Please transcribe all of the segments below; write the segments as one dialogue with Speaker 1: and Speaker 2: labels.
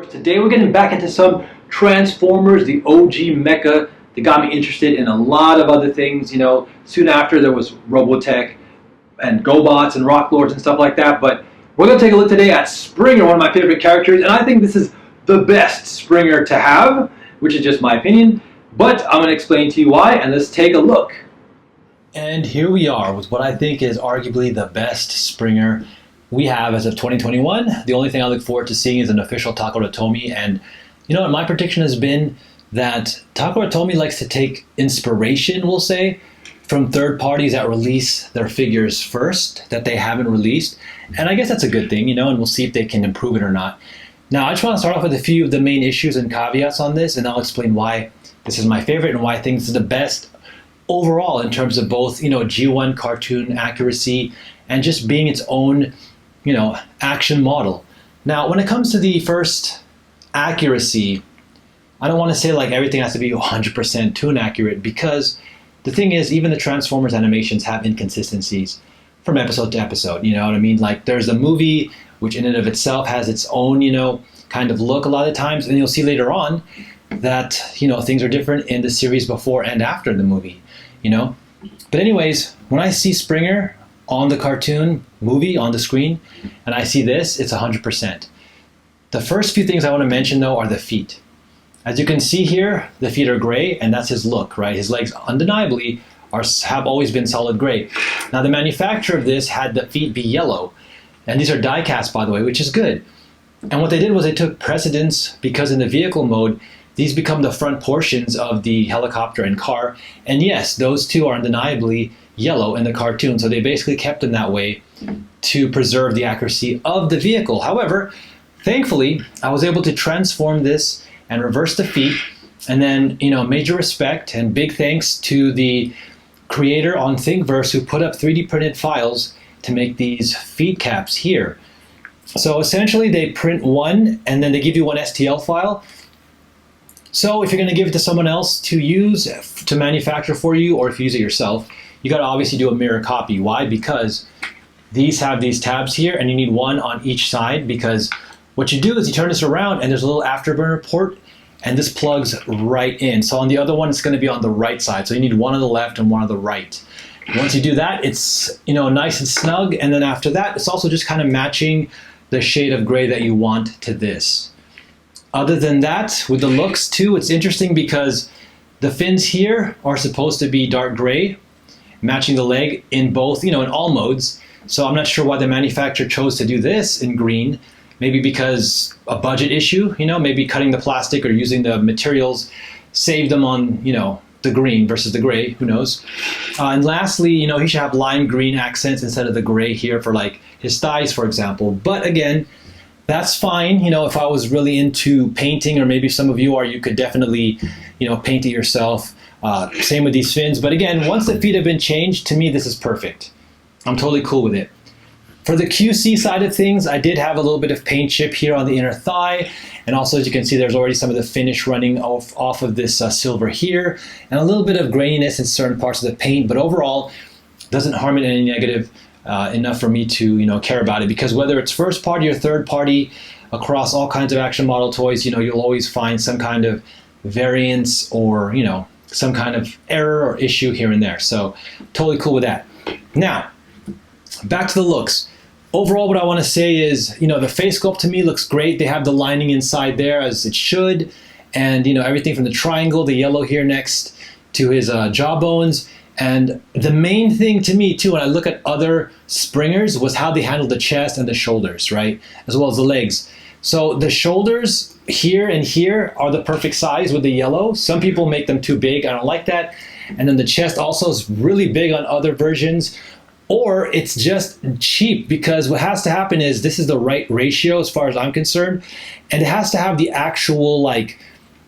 Speaker 1: Today we're getting back into some Transformers, the OG mecha that got me interested in a lot of other things. You know, soon after there was Robotech and GoBots and Rock Lords and stuff like that. But we're going to take a look today at Springer, one of my favorite characters. And I think this is the best Springer to have, which is just my opinion. But I'm going to explain to you why, and let's take a look. And here we are with what I think is arguably the best Springer we have as of 2021. The only thing I look forward to seeing is an official Takara Tomy. And you know, my prediction has been that Takara Tomy likes to take inspiration, we'll say, from third parties that release their figures first, that they haven't released. And I guess that's a good thing, you know, and we'll see if they can improve it or not. Now, I just want to start off with a few of the main issues and caveats on this, and I'll explain why this is my favorite and why I think this is the best overall in terms of both, you know, G1 cartoon accuracy and just being its own, you know, action model. Now, when it comes to the first accuracy, I don't want to say like everything has to be 100% toon accurate, because the thing is, even the Transformers animations have inconsistencies from episode to episode. You know what I mean? Like there's a movie which in and of itself has its own, you know, kind of look a lot of times, and you'll see later on that, you know, things are different in the series before and after the movie, you know? But anyways, when I see Springer on the cartoon movie on the screen, and I see this, it's 100%. The first few things I want to mention though are the feet. As you can see here, the feet are gray, and that's his look, right? His legs undeniably have always been solid gray. Now the manufacturer of this had the feet be yellow, and these are die cast, by the way, which is good. And what they did was they took precedence, because in the vehicle mode, these become the front portions of the helicopter and car. And yes, those two are undeniably yellow in the cartoon, so they basically kept them that way to preserve the accuracy of the vehicle. However, thankfully, I was able to transform this and reverse the feet, and then, you know, major respect and big thanks to the creator on Thingiverse who put up 3D printed files to make these feet caps here. So essentially they print one and then they give you one STL file. So if you're going to give it to someone else to use, to manufacture for you, or if you use it yourself, you got to obviously do a mirror copy. Why? Because these have these tabs here, and you need one on each side, because what you do is you turn this around and there's a little afterburner port, and this plugs right in. So on the other one, it's going to be on the right side. So you need one on the left and one on the right. Once you do that, it's, you know, nice and snug. And then after that, it's also just kind of matching the shade of gray that you want to this. Other than that, with the looks too, it's interesting because the fins here are supposed to be dark gray, matching the leg in both, you know, in all modes. So I'm not sure why the manufacturer chose to do this in green. Maybe because a budget issue, you know, maybe cutting the plastic or using the materials saved them on, you know, the green versus the gray, who knows. And lastly, you know, he should have lime green accents instead of the gray here for like his thighs, for example. But again, that's fine. You know, if I was really into painting, or maybe some of you are, you could definitely, you know, paint it yourself. Same with these fins. But again, once the feet have been changed, to me, this is perfect. I'm totally cool with it. For the QC side of things, I did have a little bit of paint chip here on the inner thigh. And also, as you can see, there's already some of the finish running off of this silver here, and a little bit of graininess in certain parts of the paint. But overall, doesn't harm it in any negative enough for me to, you know, care about it. Because whether it's first party or third party, across all kinds of action model toys, you know, you'll always find some kind of variance or, you know, some kind of error or issue here and there. So totally cool with that. Now, back to the looks. Overall, what I want to say is, you know, the face sculpt to me looks great. They have the lining inside there as it should. And, you know, everything from the triangle, the yellow here next to his jawbones. And the main thing to me, too, when I look at other Springers, was how they handled the chest and the shoulders, right? As well as the legs. So the shoulders here and here are the perfect size with the yellow. Some people make them too big. I don't like that. And then the chest also is really big on other versions. Or it's just cheap, because what has to happen is this is the right ratio as far as I'm concerned, and it has to have the actual like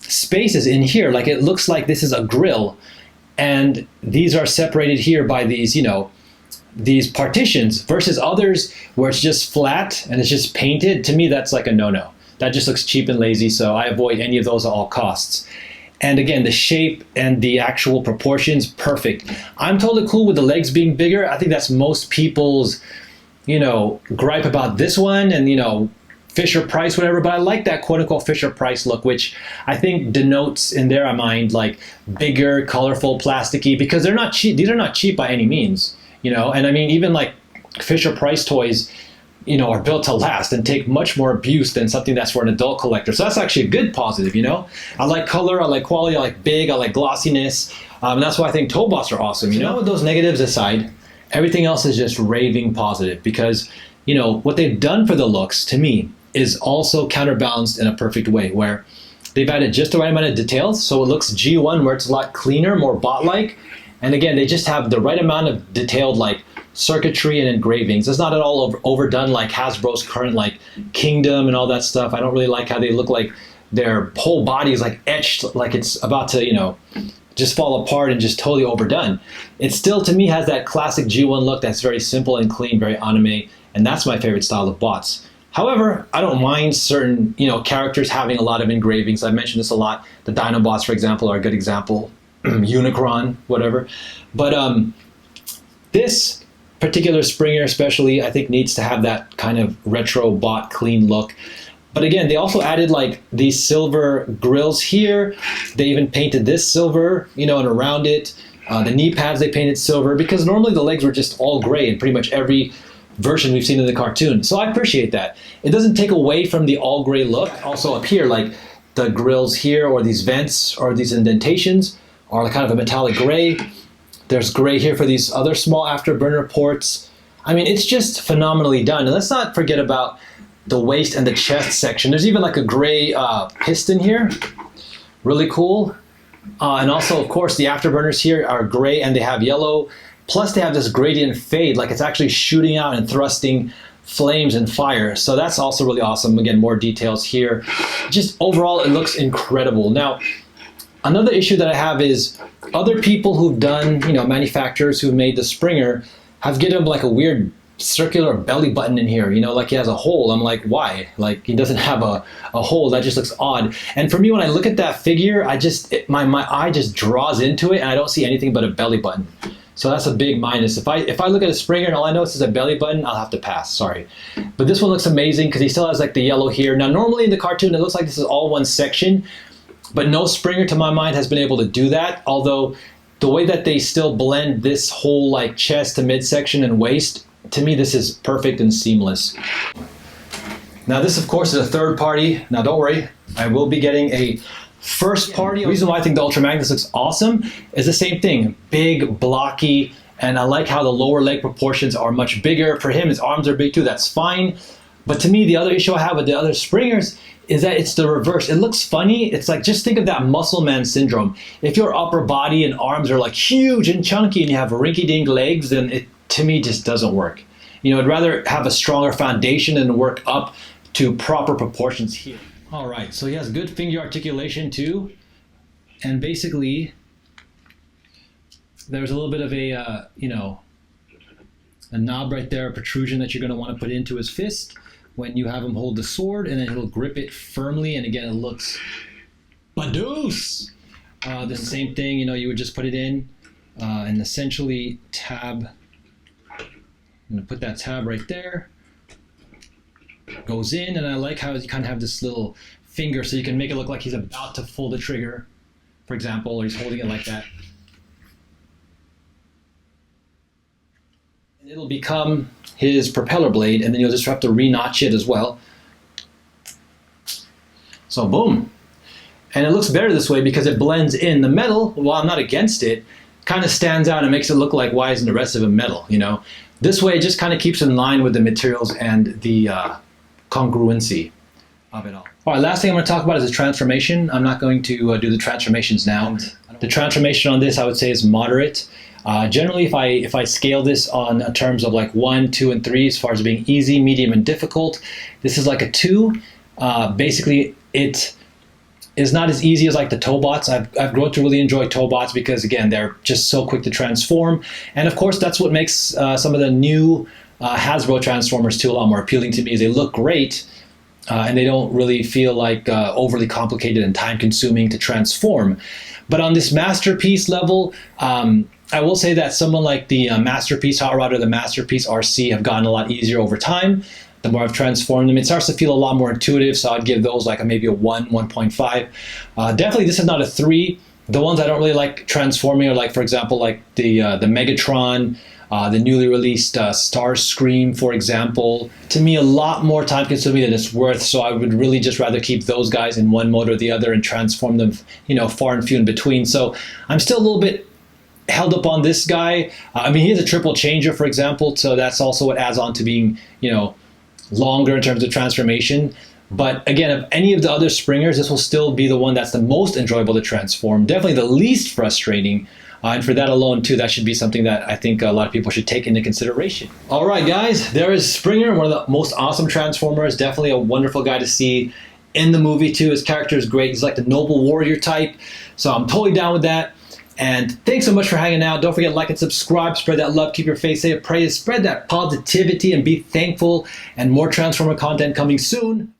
Speaker 1: spaces in here. Like it looks like this is a grill, and these are separated here by these, you know, these partitions, versus others where it's just flat and it's just painted. To me, that's like a no-no. That just looks cheap and lazy, so I avoid any of those at all costs. And again, the shape and the actual proportions, perfect. I'm totally cool with the legs being bigger. I think that's most people's, you know, gripe about this one. And, you know, Fisher Price, whatever, but I like that quote unquote Fisher Price look, which I think denotes in their mind like bigger, colorful, plasticky, because they're not cheap. These are not cheap by any means, you know. And I mean, even like Fisher Price toys, you know, are built to last and take much more abuse than something that's for an adult collector. So that's actually a good positive, you know. I like color, I like quality, I like big, I like glossiness. And that's why I think Tobots are awesome, you know. With those negatives aside, everything else is just raving positive, because, you know, what they've done for the looks, to me, is also counterbalanced in a perfect way, where they've added just the right amount of details, so it looks G1, where it's a lot cleaner, more bot-like. And again, they just have the right amount of detailed like circuitry and engravings. It's not at all overdone like Hasbro's current like Kingdom and all that stuff. I don't really like how they look like their whole body is like etched, like it's about to, you know, just fall apart and just totally overdone. It still, to me, has that classic G1 look that's very simple and clean, very anime, and that's my favorite style of bots. However, I don't mind certain, you know, characters having a lot of engravings. I've mentioned this a lot. The Dinobots, for example, are a good example. Unicron, whatever. But this particular Springer especially, I think, needs to have that kind of retro bot clean look. But again, they also added like these silver grills here. They even painted this silver, you know, and around it. The knee pads they painted silver, because normally the legs were just all gray in pretty much every version we've seen in the cartoon. So I appreciate that. It doesn't take away from the all gray look. Also up here, like the grills here, or these vents, or these indentations, are kind of a metallic gray. There's gray here for these other small afterburner ports. I mean, it's just phenomenally done. And let's not forget about the waist and the chest section. There's even like a gray piston here. Really cool. And also, of course, the afterburners here are gray and they have yellow. Plus they have this gradient fade, like it's actually shooting out and thrusting flames and fire. So that's also really awesome. Again, more details here. Just overall, it looks incredible. Now, another issue that I have is other people who've done, you know, manufacturers who've made the Springer have given him like a weird circular belly button in here, you know, like he has a hole. I'm like, why? Like, he doesn't have a hole. That just looks odd. And for me, when I look at that figure, my eye just draws into it and I don't see anything but a belly button. So that's a big minus. If I look at a Springer and all I notice is a belly button, I'll have to pass, sorry. But this one looks amazing because he still has like the yellow here. Now, normally in the cartoon, it looks like this is all one section, but no Springer to my mind has been able to do that. Although the way that they still blend this whole like chest to midsection and waist, to me, this is perfect and seamless. Now this, of course, is a third party. Now don't worry, I will be getting a first party. The reason why I think the Ultra Magnus looks awesome is the same thing. Big, blocky, and I like how the lower leg proportions are much bigger. For him, his arms are big too, that's fine. But to me, the other issue I have with the other Springers is that it's the reverse. It looks funny. It's like, just think of that muscle man syndrome. If your upper body and arms are like huge and chunky and you have rinky-dink legs, then it, to me, just doesn't work. You know, I'd rather have a stronger foundation and work up to proper proportions here. All right, so he has good finger articulation too. And basically, there's a little bit of a, you know, a knob right there, a protrusion that you're gonna wanna put into his fist when you have him hold the sword, and then he'll grip it firmly, and again, it looks badoosh. The same thing, you know, you would just put it in and essentially tab. I'm gonna put that tab right there. Goes in, and I like how you kind of have this little finger, so you can make it look like he's about to pull the trigger, for example, or he's holding it like that. And it'll become his propeller blade, and then you'll just have to re-notch it as well. So boom. And it looks better this way because it blends in. The metal, while I'm not against it, kind of stands out and makes it look like, why isn't the rest of it metal, you know? This way it just kind of keeps in line with the materials and the congruency of it all. All right, last thing I'm going to talk about is the transformation. I'm not going to do the transformations now. The transformation on this, I would say, is moderate. Generally, if I scale this on terms of like 1, 2, and 3, as far as being easy, medium, and difficult, this is like a 2. Basically, it is not as easy as like the Tobots. I've grown to really enjoy Tobots because, again, they're just so quick to transform. And of course, that's what makes some of the new Hasbro Transformers too a lot more appealing to me, is they look great and they don't really feel like overly complicated and time consuming to transform. But on this Masterpiece level, I will say that someone like the Masterpiece Hot Rod or the Masterpiece RC have gotten a lot easier over time.
Speaker 2: the more I've transformed them. It starts to feel a lot more intuitive, so I'd give those like maybe a 1, 1.5. Definitely this is not a 3. The ones I don't really like transforming are like, for example, like the Megatron, the newly released Starscream, for example. To me, a lot more time consuming than it's worth, so I would really just rather keep those guys in one mode or the other and transform them, far and few in between. So I'm still a little bit held up on this guy. I mean, he has a triple changer, for example, so that's also what adds on to being, longer in terms of transformation. But again, of any of the other Springers, this will still be the one that's the most enjoyable to transform, definitely the least frustrating. And for that alone, too, that should be something that I think a lot of people should take into consideration. All right, guys, there is Springer, one of the most awesome Transformers. Definitely a wonderful guy to see in the movie, too. His character is great. He's like the noble warrior type. So I'm totally down with that. And thanks so much for hanging out. Don't forget to like and subscribe. Spread that love. Keep your face safe. Pray. Spread that positivity and be thankful. And more Transformer content coming soon.